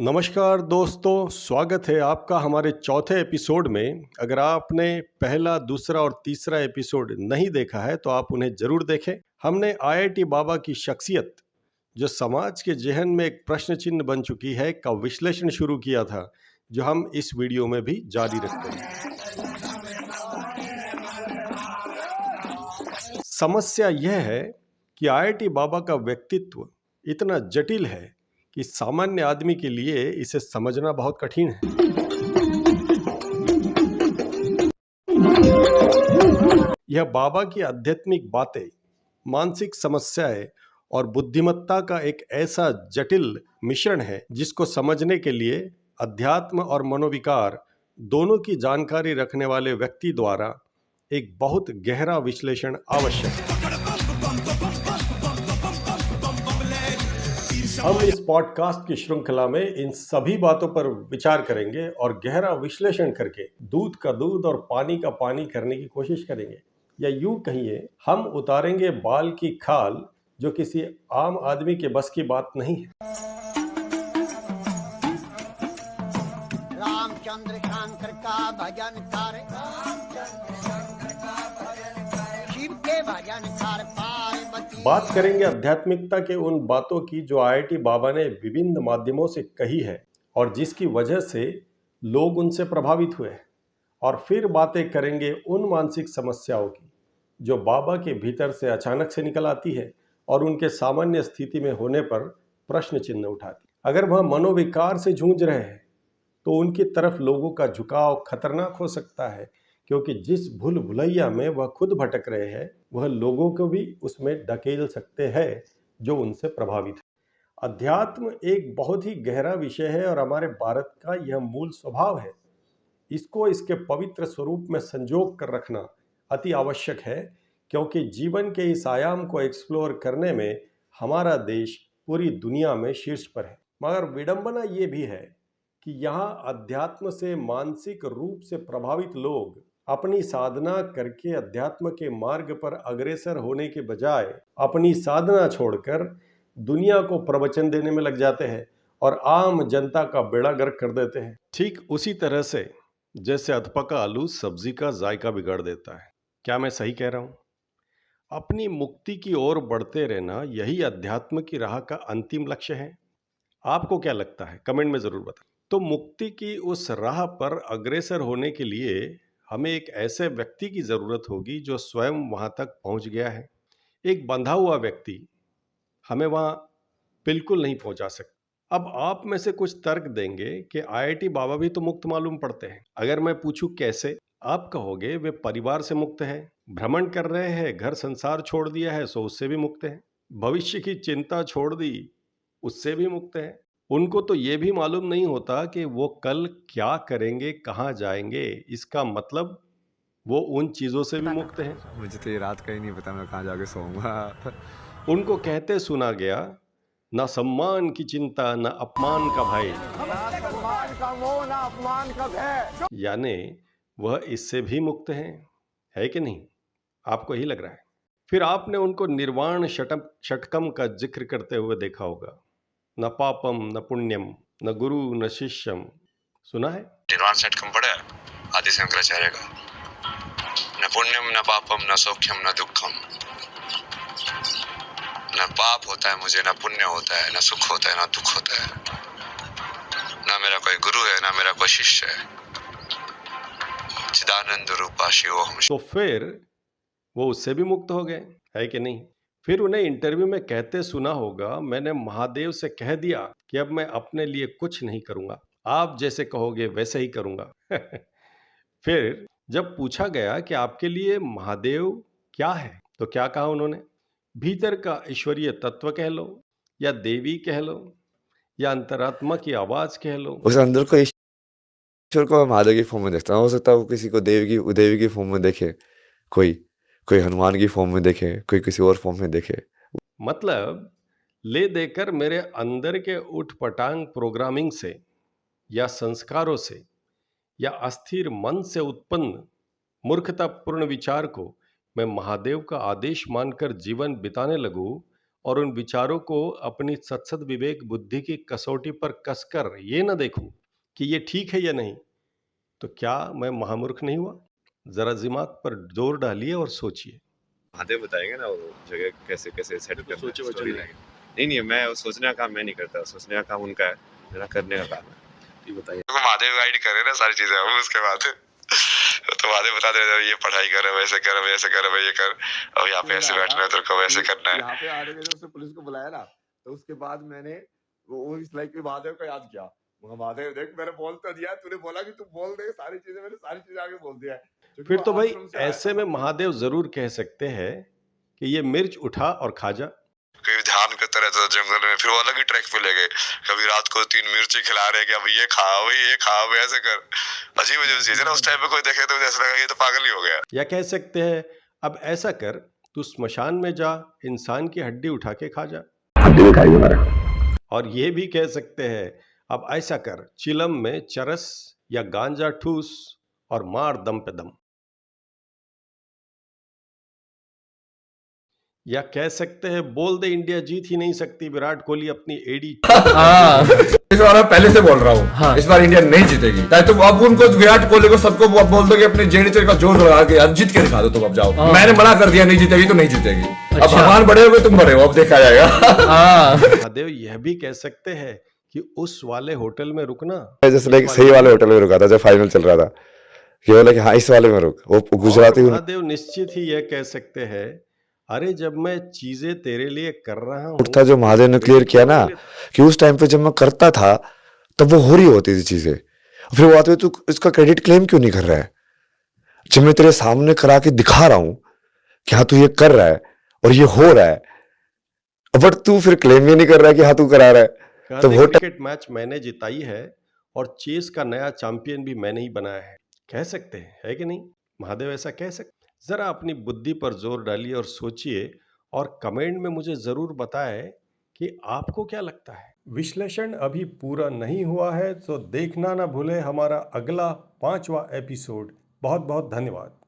नमस्कार दोस्तों, स्वागत है आपका हमारे चौथे एपिसोड में। अगर आपने पहला, दूसरा और तीसरा एपिसोड नहीं देखा है तो आप उन्हें जरूर देखें। हमने आईआईटी बाबा की शख्सियत, जो समाज के जहन में एक प्रश्न चिन्ह बन चुकी है, का विश्लेषण शुरू किया था, जो हम इस वीडियो में भी जारी रखते हैं। समस्या यह है कि आईआईटी बाबा का व्यक्तित्व इतना जटिल है कि सामान्य आदमी के लिए इसे समझना बहुत कठिन है। यह बाबा की आध्यात्मिक बातें, मानसिक समस्याएं और बुद्धिमत्ता का एक ऐसा जटिल मिश्रण है जिसको समझने के लिए अध्यात्म और मनोविकार दोनों की जानकारी रखने वाले व्यक्ति द्वारा एक बहुत गहरा विश्लेषण आवश्यक है। हम इस पॉडकास्ट की श्रृंखला में इन सभी बातों पर विचार करेंगे और गहरा विश्लेषण करके दूध का दूध और पानी का पानी करने की कोशिश करेंगे, या यूं कहिए, हम उतारेंगे बाल की खाल, जो किसी आम आदमी के बस की बात नहीं है। रामचंद्र शंकर का भजन कर, शिव के भजन कर, पार्वती। बात करेंगे आध्यात्मिकता के उन बातों की जो आईआईटी बाबा ने विभिन्न माध्यमों से कही है और जिसकी वजह से लोग उनसे प्रभावित हुए हैं। और फिर बातें करेंगे उन मानसिक समस्याओं की जो बाबा के भीतर से अचानक से निकल आती है और उनके सामान्य स्थिति में होने पर प्रश्न चिन्ह उठाती। अगर वह मनोविकार से जूझ रहे हैं तो उनकी तरफ लोगों का झुकाव खतरनाक हो सकता है, क्योंकि जिस भूल भुलैया में वह खुद भटक रहे हैं वह लोगों को भी उसमें धकेल सकते हैं जो उनसे प्रभावित है। अध्यात्म एक बहुत ही गहरा विषय है और हमारे भारत का यह मूल स्वभाव है। इसको इसके पवित्र स्वरूप में संजोग कर रखना अति आवश्यक है, क्योंकि जीवन के इस आयाम को एक्सप्लोर करने में हमारा देश पूरी दुनिया में शीर्ष पर है। मगर विडंबना ये भी है कि यहाँ अध्यात्म से मानसिक रूप से प्रभावित लोग अपनी साधना करके अध्यात्म के मार्ग पर अग्रसर होने के बजाय अपनी साधना छोड़कर दुनिया को प्रवचन देने में लग जाते हैं और आम जनता का बेड़ा गर्क कर देते हैं। ठीक उसी तरह से जैसे अधपका आलू सब्जी का जायका बिगाड़ देता है। क्या मैं सही कह रहा हूं? अपनी मुक्ति की ओर बढ़ते रहना, यही अध्यात्म की राह का अंतिम लक्ष्य है। आपको क्या लगता है? कमेंट में जरूर बताएं। तो मुक्ति की उस राह पर अग्रसर होने के लिए हमें एक ऐसे व्यक्ति की जरूरत होगी जो स्वयं वहां तक पहुंच गया है। एक बंधा हुआ व्यक्ति हमें वहां बिल्कुल नहीं पहुंचा सकता। अब आप में से कुछ तर्क देंगे कि आईआईटी बाबा भी तो मुक्त मालूम पड़ते हैं। अगर मैं पूछूं कैसे, आप कहोगे वे परिवार से मुक्त है, भ्रमण कर रहे हैं, घर संसार छोड़ दिया है सो उससे भी मुक्त है, भविष्य की चिंता छोड़ दी उससे भी मुक्त है। उनको तो ये भी मालूम नहीं होता कि वो कल क्या करेंगे, कहाँ जाएंगे। इसका मतलब वो उन चीजों से भी मुक्त हैं। मुझे तो ये रात का ही नहीं पता मैं कहाँ जाके सोऊंगा। उनको कहते सुना गया, ना सम्मान की चिंता, ना अपमान का भय। ना सम्मान का मोह, ना अपमान का भय। यानी वह इससे भी मुक्त हैं, है कि नहीं? आपको ही लग रहा है। फिर आपने उनको निर्वाण षटकम का जिक्र करते हुए देखा होगा। न पापम न पुण्यम न गुरु न शिष्यम। सुना है? निर्वाण षटकम पढ़ा है आदि शंकराचार्य का। न पुण्यम न पापम न सौख्यम न दुखम। न पाप होता है मुझे, न पुण्य होता है, न सुख होता है, न दुख होता है। न मेरा कोई गुरु है, न मेरा कोई शिष्य है। चिदानंद रूपा शिवोहम। तो फिर वो उससे भी मुक्त हो गए, है कि नहीं? फिर उन्हें इंटरव्यू में कहते सुना होगा, मैंने महादेव से कह दिया कि अब मैं अपने लिए कुछ नहीं करूंगा, आप जैसे कहोगे वैसे ही करूंगा। फिर जब पूछा गया कि आपके लिए महादेव क्या है, तो क्या कहा उन्होंने? भीतर का ईश्वरीय तत्व कह लो, या देवी कह लो, या अंतरात्मा की आवाज कह लो। उस अंदर को ईश्वर को मैं महादेव की फॉर्म में देखता हूँ। हो सकता है वो किसी को देवी की फॉर्म में देखे, कोई हनुमान की फॉर्म में देखे, कोई किसी और फॉर्म में देखे। मतलब ले देकर मेरे अंदर के उठपटांग प्रोग्रामिंग से या संस्कारों से या अस्थिर मन से उत्पन्न मूर्खतापूर्ण विचार को मैं महादेव का आदेश मानकर जीवन बिताने लगूं और उन विचारों को अपनी सत्सद विवेक बुद्धि की कसौटी पर कसकर ये न देखूं कि ये ठीक है या नहीं, तो क्या मैं महामूर्ख नहीं हुआ? जरा दिमाग पर जोर डालिए और सोचिए। महादेव बताएंगे ना वो जगह कैसे कैसे सेट तो करना है सोचे स्टोरी वचन लाइन। नहीं मैं वो सोचने का काम मैं नहीं करता, सोचने का काम उनका है, मेरा करने का काम है। ये बताइए। तो महादेव गाइड करे ना सारी चीजें, हम उसके बाद तो महादेव बता दे ये पढ़ाई कर, वैसे कर, वैसे कर, ये कर, अब यहाँ पे ऐसे बैठना है, तेरे को वैसे करना है। यहाँ पे आने में उसने पुलिस को बुलाया ना, तो उसके बाद मैंने वो इस लाइक में महादेव को याद किया। महादेव देख मैंने बोल तो दिया, तूने बोला कि तू बोल दे सारी चीजें, मैंने सारी चीजें आगे बोल दिया है। फिर तो भाई ऐसे में महादेव जरूर कह सकते हैं कि ये मिर्च उठा और खा जा। कभी ध्यान करता रहता था जंगल में, फिर वो अलग ही ट्रैक पे ले गए। कभी रात को 3 मिर्ची खिला रहे कि अब ये खा, भाई ये खा, ऐसे कर। अजीब अजीब चीजें ना, उस टाइम पे कोई देखे तो ऐसा लगा ये तो पागल ही हो गया। या कह सकते हैं अब ऐसा कर, तू स्मशान में जा, इंसान की हड्डी उठा के खा जा। और ये भी कह सकते हैं अब ऐसा कर, चिलम में चरस या गांजा ठूस और मार दम पे दम। या कह सकते हैं बोल दे इंडिया जीत ही नहीं सकती, विराट कोहली अपनी एडी। इस बार मैं पहले से बोल रहा हूँ, इस बार इंडिया नहीं जीतेगी। चाहे तुम अब उनको विराट कोहली को सबको बोल दो कि अपने जेडीचे का जोर लगा के अब जीत के दिखा दो, तुम अब जाओ। मैंने मना कर दिया नहीं जीतेगी तो नहीं जीतेगी। अब भगवान बड़े हो गए, तुम बड़े हो, अब देखा जाएगा। महादेव यह भी कह सकते हैं कि उस वाले होटल में रुकना, जैसे लाइक सही वाले होटल में रुका था जब फाइनल चल रहा था, कि बोला कि हाँ इस वाले में रुक, वो गुजराती। महादेव निश्चित ही यह कह सकते हैं अरे जब मैं चीजें तेरे लिए कर रहा हूँ, था जो महादेव ने क्लियर किया ना कि उस टाइम पे जब मैं करता था तब वो हो रही होती थी चीजें, फिर वो आते हुए तू इसका क्रेडिट क्लेम क्यों नहीं कर रहा है? जब मैं तेरे सामने करा के दिखा रहा हूं कि हाँ तू ये कर रहा है और ये हो रहा है, बट तू फिर क्लेम भी नहीं कर रहा है कि हाँ तू करा रहा है। तो वो क्रिकेट मैच मैंने जिताई है और चेस का नया चैंपियन भी मैंने ही बनाया है, कह सकते हैं, है कि नहीं? महादेव ऐसा कह सकते। जरा अपनी बुद्धि पर जोर डालिए और सोचिए, और कमेंट में मुझे जरूर बताएं कि आपको क्या लगता है। विश्लेषण अभी पूरा नहीं हुआ है तो देखना ना भूले हमारा अगला 5वां एपिसोड। बहुत बहुत धन्यवाद।